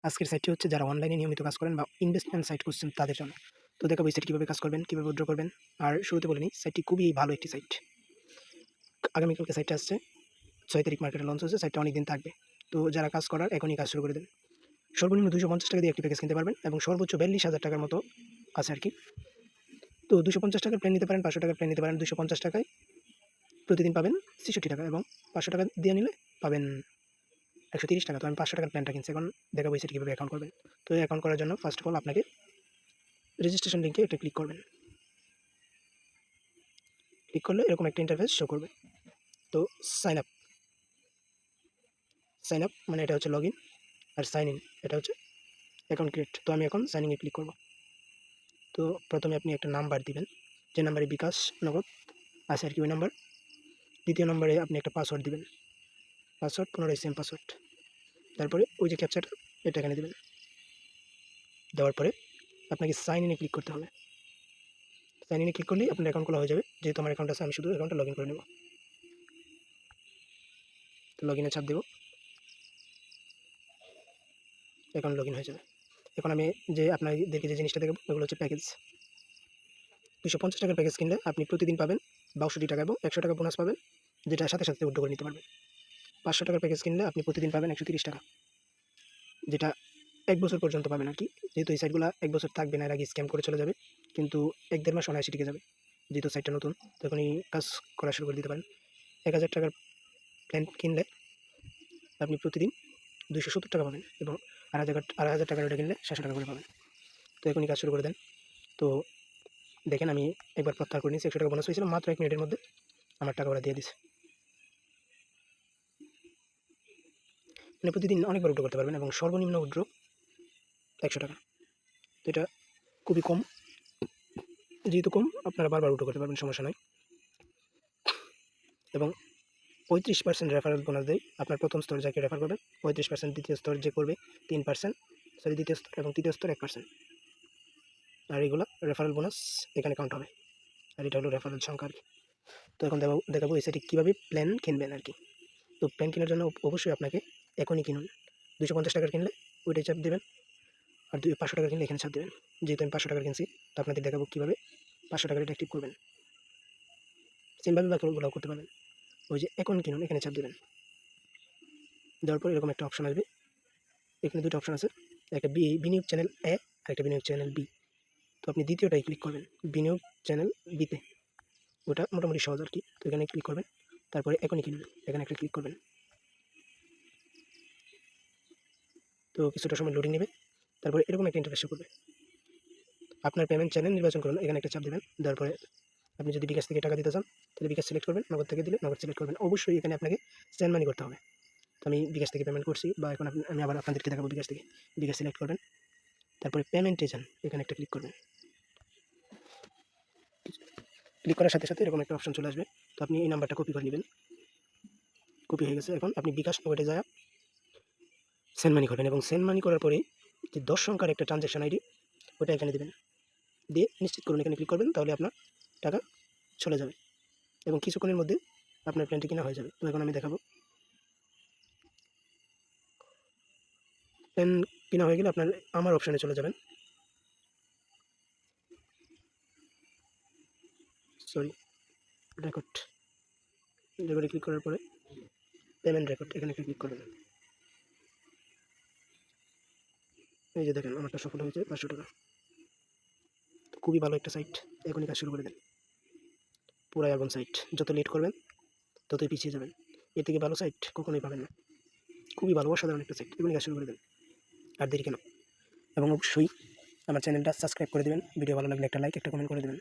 আজকের সাইটটি হচ্ছে যারা অনলাইনে নিয়মিত কাজ করেন বা ইনভেস্টমেন্ট সাইট করছেন তাদের জন্য। তো দেখাবো এই সাইট কীভাবে কাজ করবেন, কীভাবে উইথড্র করবেন। আর শুরুতে বলে নিই, সাইটটি খুবই ভালো একটি সাইট। আগামীকালকে সাইটটা আসছে, 6 তারিখ মার্কেটে লঞ্চ হচ্ছে। সাইটটা অনেকদিন থাকবে। তো যারা কাজ করার এখনই কাজ শুরু করে দেন। সর্বনিম্ন 250 টাকা দিয়ে একটি প্যাকেজ কিনতে পারবেন এবং সর্বোচ্চ 42,000 টাকার মতো আছে আর কি। তো 250 টাকার প্ল্যান নিতে পারেন, 500 টাকার প্ল্যান নিতে পারেন। 250 টাকায় প্রতিদিন পাবেন 66 টাকা এবং 500 টাকা দিয়ে নিলে পাবেন 130 টাকা। তো আমি 500 টাকার প্ল্যানটা কিনছি। এখন দেখাবো এই সাইটে কীভাবে অ্যাকাউন্ট করবেন। তো এই অ্যাকাউন্ট করার জন্য ফার্স্ট অফ অল আপনাকে রেজিস্ট্রেশন লিঙ্কে একটা ক্লিক করবেন। ক্লিক করলে এরকম একটা ইন্টারফেস শো করবে। তো সাইন আপ মানে এটা হচ্ছে লগ ইন, আর সাইন ইন এটা হচ্ছে অ্যাকাউন্ট ক্রিয়েট। তো আমি এখন সাইন ইনে ক্লিক করব। তো প্রথমে আপনি একটা নাম্বার দিবেন, যে নাম্বারে বিকাশ নগদ আছে আর কি ওই নাম্বার। দ্বিতীয় নম্বরে আপনি একটা পাসওয়ার্ড দিবেন, পাসওয়ার্ড পুনরায় সেম পাসওয়ার্ড। তারপরে ওই যে ক্যাপচাটা এটা এখানে দেবেন। দেওয়ার পরে আপনাকে সাইন ইনে ক্লিক করতে হবে। সাইন ইনে ক্লিক করলেই আপনার অ্যাকাউন্ট খোলা হয়ে যাবে। যেহেতু আমার অ্যাকাউন্ট আছে, আমি শুধু অ্যাকাউন্টটা লগ ইন করে নেব। তো লগ ইনে চাপ দেবো, অ্যাকাউন্ট লগ ইন হয়ে যাবে। এখন আমি যে আপনাদেরকে যে জিনিসটা দেখাবো ওগুলো হচ্ছে প্যাকেজ। 250 টাকার প্যাকেজ কিনলে আপনি প্রতিদিন পাবেন 62 টাকা এবং 100 টাকা বোনাস পাবেন, যেটা সাথে সাথে উইথড্র করে নিতে পারবেন। 500 টাকার প্যাকেজ কিনলে আপনি প্রতিদিন পাবেন 130 টাকা, যেটা 1 বছর পর্যন্ত পাবেন আর কি। যেহেতু এই সাইটগুলো 1 বছর থাকবে না, এর আগে স্ক্যাম করে চলে যাবে, কিন্তু 1-1.5 মাস অনায়াসে টিকে যাবে। যেহেতু সাইটটা নতুন, তখনই কাজ করা শুরু করে দিতে পারেন। 1000 টাকার প্ল্যান কিনলে আপনি প্রতিদিন 270 টাকা পাবেন এবং 2,500 টাকার ওটা কিনলে 700 টাকা করে পাবেন। তো এখনই কাজ শুরু করে দেন। তো দেখেন, আমি একবার প্রত্যাহার করে নিয়েছি। 100 টাকা বোনাস হয়েছিল, মাত্র 1 মিনিটের মধ্যে আমার টাকা ওরা দিয়ে দিছে। মানে প্রতিদিন অনেকবার উইথড্র করতে পারবেন এবং সর্বনিম্ন উইথড্র 100 টাকা। তো এটা খুবই কম। যেহেতু কম, আপনারা বারবার উইথড্র করতে পারবেন, সমস্যা নয়। এবং 35% রেফারেল বোনাস দেয়। আপনার প্রথম স্তর যাকে রেফার করবেন 35%, দ্বিতীয় স্তর যে করবে 3%, দ্বিতীয় স্তর এবং তৃতীয় স্তর 1%। আর এগুলো রেফারেল বোনাস এখানে কাউন্ট হবে। আর এটা হলো রেফারেল সংখ্যা আর কি। তো এখন দেখাবো এই সাইটে কীভাবে প্ল্যান কিনবেন আর কি। তো প্ল্যান কেনার জন্য অবশ্যই আপনাকে এখনই কিনুন। 250 টাকার কিনলে ওইটাই চাপ দেবেন, আর 500 টাকার কিনলে এখানে চাপ দেবেন। যেহেতু আমি 500 টাকার কিনছি, তো আপনাদের দেখাবো কীভাবে 500 টাকার এটা অ্যাক্টিভ করবেন। সেমভাবে বাকিগুলোও করতে পারবেন। ওই যে এখন কিনুন এখানে চাপ দেবেন। দেওয়ার পর এরকম একটা অপশন আসবে। এখানে দুটো অপশন আছে, একটা বিনিয়োগ চ্যানেল এ আর একটা বিনিয়োগ চ্যানেল বি। তো আপনি দ্বিতীয়টাই ক্লিক করবেন, বিনিয়োগ চ্যানেল বিতে। ওটা মোটামুটি সহজ আর কি। তো এখানে ক্লিক করবেন, তারপরে এখনই কিনুন এখানে একটা ক্লিক করবেন। তো কিছুটা সময় লোডিং নেবে, তারপরে এরকম একটা ইন্টারফেস করবে। আপনার পেমেন্ট চ্যানেল নির্বাচন করুন, এখানে একটা চাপ দেবেন। দেওয়ার পরে আপনি যদি বিকাশ থেকে টাকা দিতে চান তাহলে বিকাশ সিলেক্ট করবেন, নগদ থেকে দিলে নগদ সিলেক্ট করবেন। অবশ্যই এখানে আপনাকে সেন্ড মানি করতে হবে। তো আমি বিকাশ থেকে পেমেন্ট করছি, বা এখন আমি আবার আপনাদেরকে দেখাবো বিকাশ থেকে। বিকাশ সিলেক্ট করবেন, তারপরে পেমেন্টে যান, এখানে একটা ক্লিক করবেন। ক্লিক করার সাথে সাথে এরকম একটা অপশন চলে আসবে। তো আপনি এই নাম্বারটা কপি করে নেবেন। কপি হয়ে গেছে। এখন আপনি বিকাশ নগদে যায় সেন্ড মানি করবেন এবং সেন্ড মানি করার পরে যে 10 সংখ্যার একটা ট্রানজ্যাকশন আইডি ওটা এখানে দেবেন। দিয়ে নিশ্চিত করুন, এখানে ক্লিক করবেন, তাহলে আপনার টাকা চলে যাবে এবং কিছুক্ষণের মধ্যে আপনার প্ল্যানটি কেনা হয়ে যাবে। তো এখন আমি দেখাবো। প্ল্যান কেনা হয়ে গেলে আপনার আমার অপশানে চলে যাবেন। রেকর্ডে ক্লিক করার পরে পেমেন্ট রেকর্ড এখানে ক্লিক করবেন। এই যে দেখেন, আমারটা সফল হয়েছে 500 টাকা। খুবই ভালো একটা সাইট, এখনই কাজ শুরু করে দেন। পুরাই আগুন সাইট। যত লেট করবেন ততই পিছিয়ে যাবেন। এর থেকে ভালো সাইট কখনোই পাবেন না। খুবই ভালো, অসাধারণ একটা সাইট, এখনই কাজ শুরু করে দেন। আর দেরি কেন? এবং অবশ্যই আমার চ্যানেলটা সাবস্ক্রাইব করে দেবেন। ভিডিও ভালো লাগলে একটা লাইক, একটা কমেন্ট করে দেবেন।